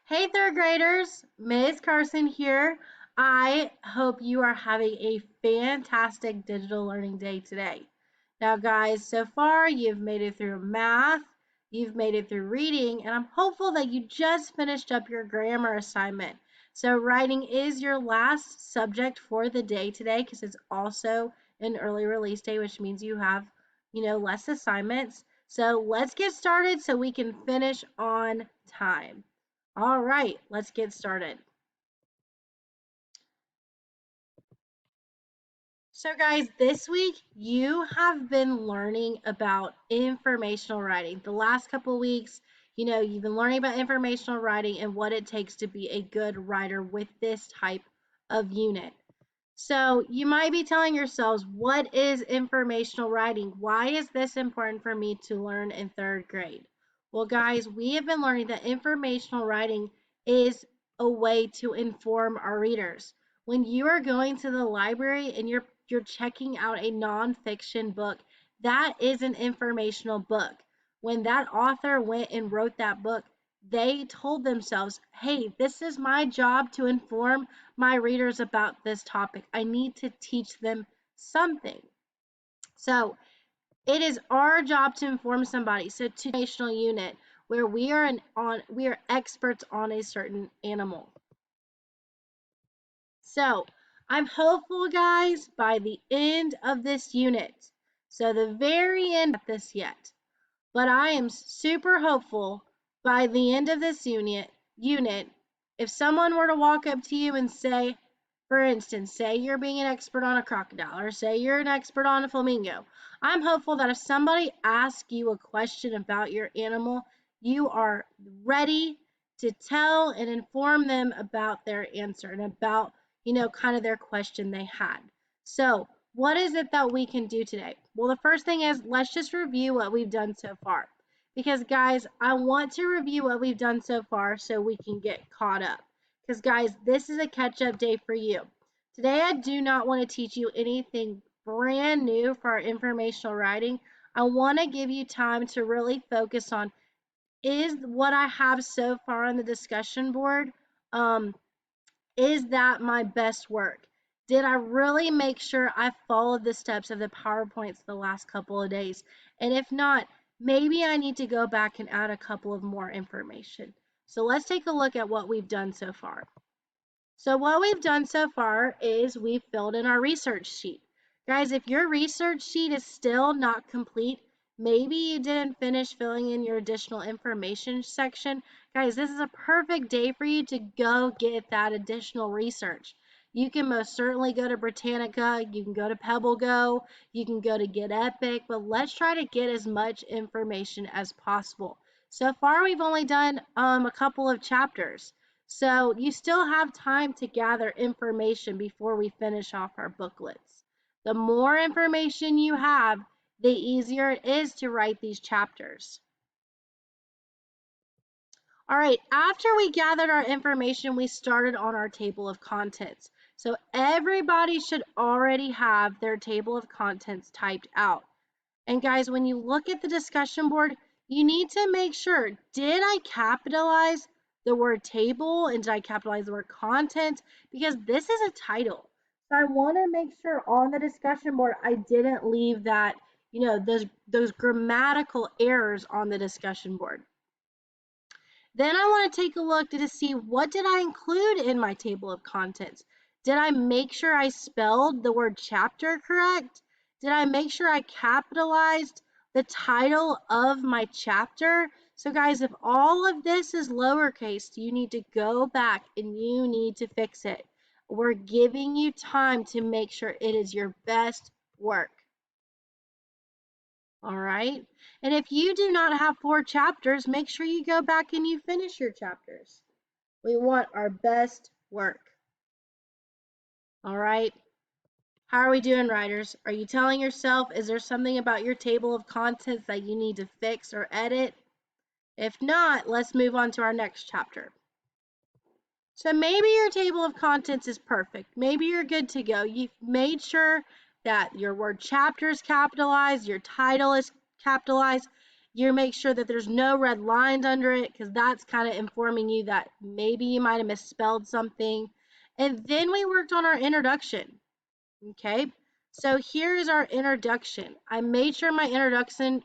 Hey, third graders, Ms. Carson here. I hope you are having a fantastic digital learning day today. Now, guys, so far you've made it through math, you've made it through reading, and I'm hopeful that you just finished up your grammar assignment. So, writing is your last subject for the day today because it's also an early release day, which means you have, less assignments. So, let's get started so we can finish on time. All right, let's get started. So, guys, this week you have been learning about informational writing. The last couple weeks, you've been learning about informational writing and what it takes to be a good writer with this type of unit. So, you might be telling yourselves, what is informational writing? Why is this important for me to learn in third grade? Well, guys, we have been learning that informational writing is a way to inform our readers. When you are going to the library and you're checking out a nonfiction book, that is an informational book. When that author went and wrote that book, they told themselves, hey, this is my job to inform my readers about this topic. I need to teach them something. So it is our job to inform somebody. So to national unit where we are experts on a certain animal. So I'm hopeful, guys, by the end of this unit. So the very end of this yet. But I am super hopeful by the end of this unit, if someone were to walk up to you and say, for instance, say you're being an expert on a crocodile or say you're an expert on a flamingo, I'm hopeful that if somebody asks you a question about your animal, you are ready to tell and inform them about their answer and about, kind of their question they had. So, what is it that we can do today? Well, the first thing is let's just review what we've done so far. Because, guys, I want to review what we've done so far so we can get caught up. Because, guys, this is a catch up day for you. Today, I do not want to teach you anything brand new for our informational writing. I want to give you time to really focus on, is what I have so far on the discussion board, um, is that my best work? Did I really make sure I followed the steps of the PowerPoints the last couple of days? And if not, maybe I need to go back and add a couple of more information. So let's take a look at what we've done so far. So what we've done so far is we've filled in our research sheet. Guys, if your research sheet is still not complete, maybe you didn't finish filling in your additional information section. Guys, this is a perfect day for you to go get that additional research. You can most certainly go to Britannica, you can go to PebbleGo, you can go to Get Epic, but let's try to get as much information as possible. So far, we've only done a couple of chapters. So you still have time to gather information before we finish off our booklets. The more information you have, the easier it is to write these chapters. All right, after we gathered our information, we started on our table of contents. So everybody should already have their table of contents typed out. And guys, when you look at the discussion board, you need to make sure, did I capitalize the word table and did I capitalize the word content? Because this is a title. So I want to make sure on the discussion board I didn't leave that, those grammatical errors on the discussion board. Then I want to take a look to see, what did I include in my table of contents? Did I make sure I spelled the word chapter correct? Did I make sure I capitalized the title of my chapter? So guys, if all of this is lowercase, you need to go back and you need to fix it. We're giving you time to make sure it is your best work. All right. And if you do not have 4 chapters, make sure you go back and you finish your chapters. We want our best work. All right. How are we doing, writers? Are you telling yourself, is there something about your table of contents that you need to fix or edit? If not, let's move on to our next chapter. So maybe your table of contents is perfect. Maybe you're good to go. You've made sure that your word chapter is capitalized, your title is capitalized. You make sure that there's no red lines under it because that's kind of informing you that maybe you might have misspelled something. And then we worked on our introduction. Okay, so here's our introduction. I made sure my introduction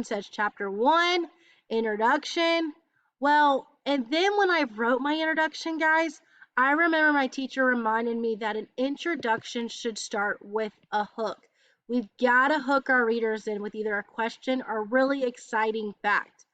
says chapter 1, introduction. Well, and then when I wrote my introduction, guys, I remember my teacher reminded me that an introduction should start with a hook. We've got to hook our readers in with either a question or a really exciting fact.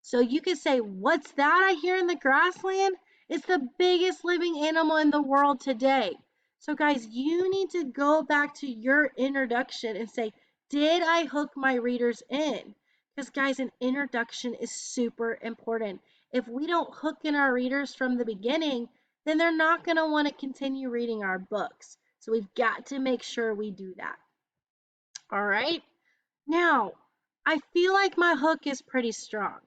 So you could say, "What's that I hear in the grassland? It's the biggest living animal in the world today." So guys, you need to go back to your introduction and say, did I hook my readers in? Because guys, an introduction is super important. If we don't hook in our readers from the beginning, then they're not going to want to continue reading our books. So we've got to make sure we do that. All right. Now, I feel like my hook is pretty strong.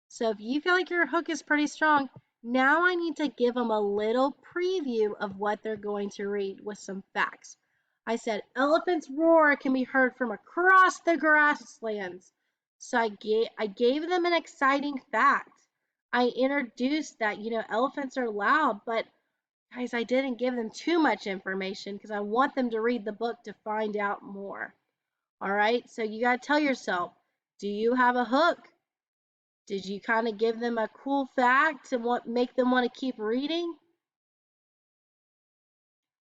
So if you feel like your hook is pretty strong, now I need to give them a little preview of what they're going to read with some facts. I said, elephants roar can be heard from across the grasslands. So I gave them an exciting fact. I introduced that, elephants are loud, but guys, I didn't give them too much information because I want them to read the book to find out more. All right, so you got to tell yourself, do you have a hook? Did you kind of give them a cool fact and make them want to keep reading?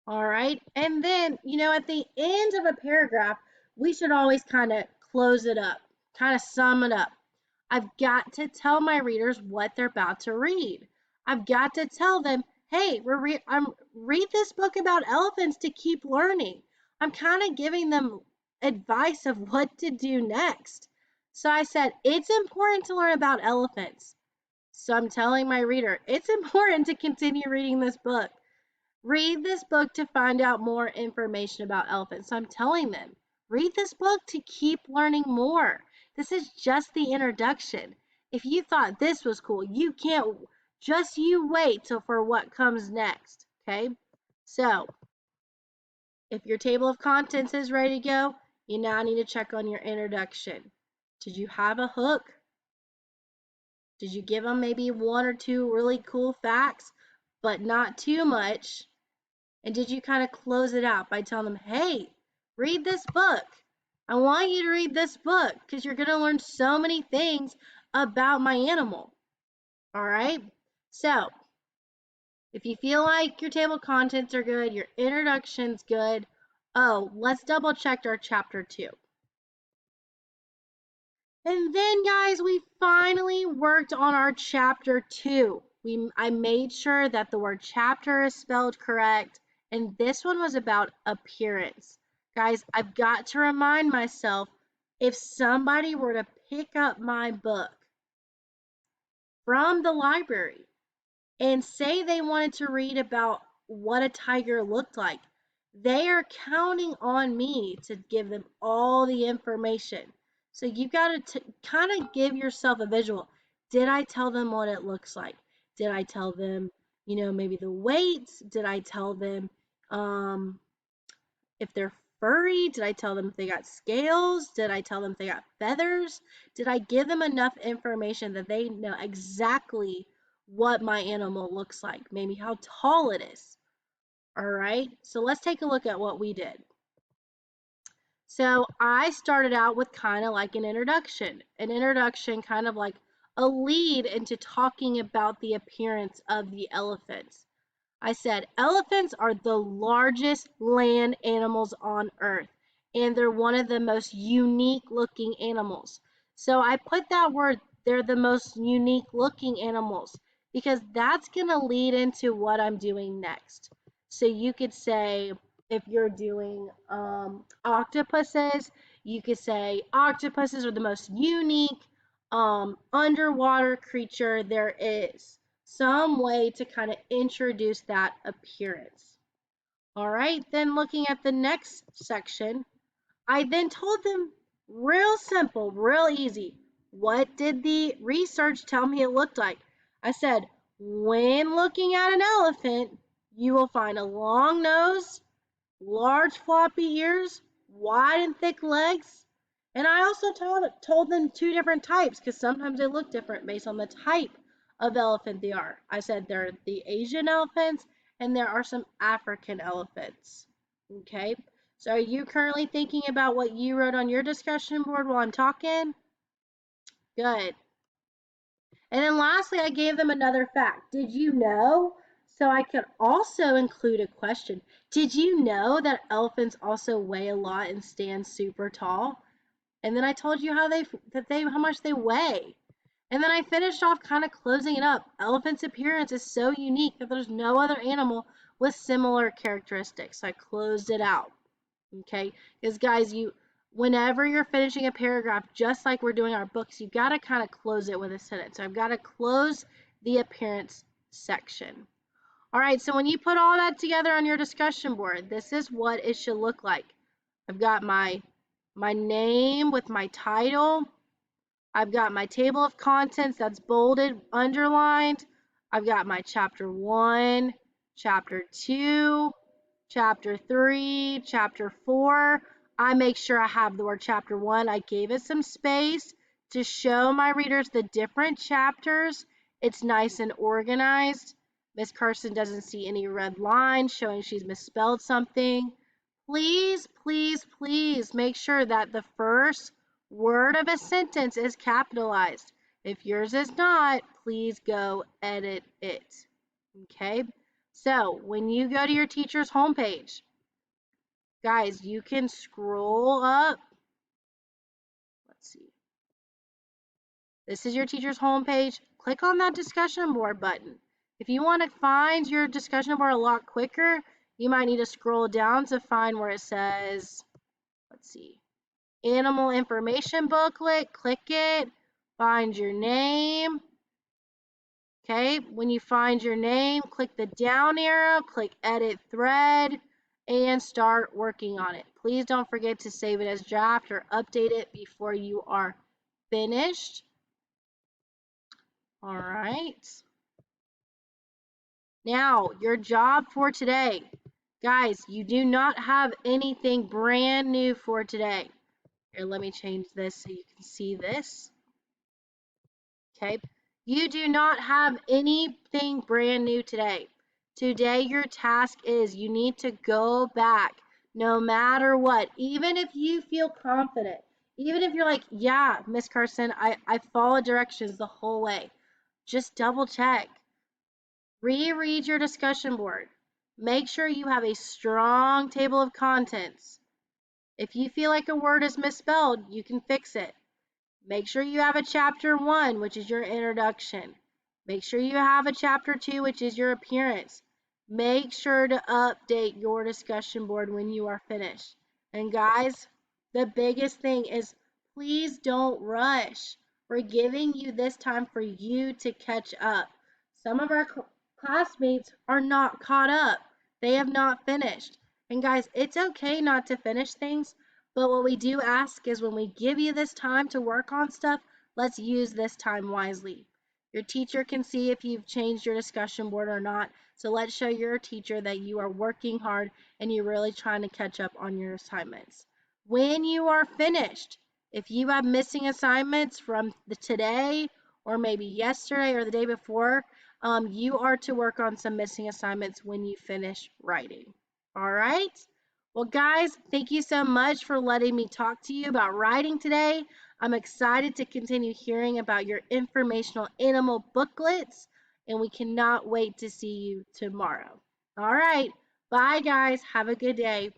All right. And then, at the end of a paragraph, we should always kind of close it up, kind of sum it up. I've got to tell my readers what they're about to read. I've got to tell them, hey, read this book about elephants to keep learning. I'm kind of giving them advice of what to do next. So I said, it's important to learn about elephants. So I'm telling my reader, it's important to continue reading this book. Read this book to find out more information about elephants. So I'm telling them, read this book to keep learning more. This is just the introduction. If you thought this was cool, you can't, just you wait for what comes next, okay? So if your table of contents is ready to go, you now need to check on your introduction. Did you have a hook? Did you give them maybe one or two really cool facts, but not too much? And did you kind of close it out by telling them, hey, read this book. I want you to read this book because you're going to learn so many things about my animal. All right? So, if you feel like your table of contents are good, your introduction's good, let's double check our chapter 2. And then, guys, we finally worked on our chapter 2. I made sure that the word chapter is spelled correct, and this one was about appearance. Guys, I've got to remind myself, if somebody were to pick up my book from the library and say they wanted to read about what a tiger looked like, they are counting on me to give them all the information. So you've got to kind of give yourself a visual. Did I tell them what it looks like? Did I tell them, maybe the weights? Did I tell them if they're furry? Did I tell them if they got scales? Did I tell them if they got feathers? Did I give them enough information that they know exactly what my animal looks like? Maybe how tall it is. All right, so let's take a look at what we did. So I started out with kind of like an introduction kind of like a lead into talking about the appearance of the elephants. I said, elephants are the largest land animals on earth, and they're one of the most unique looking animals. So I put that word, they're the most unique looking animals, because that's going to lead into what I'm doing next. So you could say, if you're doing octopuses, you could say octopuses are the most unique underwater creature there is. Some way to kind of introduce that appearance. All right, then looking at the next section, I then told them real simple, real easy. What did the research tell me it looked like? I said, when looking at an elephant, you will find a long nose, large floppy ears, wide and thick legs, And I also told them two different types because sometimes they look different based on the type of elephant they are. I said there are the Asian elephants and there are some African elephants. Okay, so are you currently thinking about what you wrote on your discussion board while I'm talking? Good. And then lastly, I gave them another fact. Did you know? So I could also include a question. Did you know that elephants also weigh a lot and stand super tall? And then I told you how much they weigh. And then I finished off kind of closing it up. Elephant's appearance is so unique that there's no other animal with similar characteristics. So I closed it out. Okay? Because guys, whenever you're finishing a paragraph, just like we're doing our books, you got to kind of close it with a sentence. So I've got to close the appearance section. All right, so when you put all that together on your discussion board, this is what it should look like. I've got my name with my title. I've got my table of contents that's bolded, underlined. I've got my chapter 1, chapter 2, chapter 3, chapter 4. I make sure I have the word chapter 1. I gave it some space to show my readers the different chapters. It's nice and organized. Miss Carson doesn't see any red lines showing she's misspelled something. Please, please, please make sure that the first word of a sentence is capitalized. If yours is not, please go edit it. Okay? So, when you go to your teacher's homepage, guys, you can scroll up. Let's see. This is your teacher's homepage. Click on that discussion board button. If you want to find your discussion board a lot quicker, you might need to scroll down to find where it says, let's see, animal information booklet. Click it, find your name. Okay, when you find your name, click the down arrow, click edit thread, and start working on it. Please don't forget to save it as draft or update it before you are finished. All right. Now, your job for today. Guys, you do not have anything brand new for today. Here, let me change this so you can see this. Okay, you do not have anything brand new today. Today, your task is you need to go back no matter what, even if you feel confident, even if you're like, yeah, Miss Carson, I followed directions the whole way. Just double check. Reread your discussion board. Make sure you have a strong table of contents. If you feel like a word is misspelled, you can fix it. Make sure you have a chapter 1, which is your introduction. Make sure you have a chapter 2, which is your appearance. Make sure to update your discussion board when you are finished. And guys, the biggest thing is please don't rush. We're giving you this time for you to catch up. Some of our classmates are not caught up. They have not finished. And guys, it's okay not to finish things. But what we do ask is when we give you this time to work on stuff, let's use this time wisely. Your teacher can see if you've changed your discussion board or not. So let's show your teacher that you are working hard and you're really trying to catch up on your assignments. When you are finished, if you have missing assignments from today or maybe yesterday or the day before, you are to work on some missing assignments when you finish writing. All right? Well, guys, thank you so much for letting me talk to you about writing today. I'm excited to continue hearing about your informational animal booklets, and we cannot wait to see you tomorrow. All right. Bye, guys. Have a good day.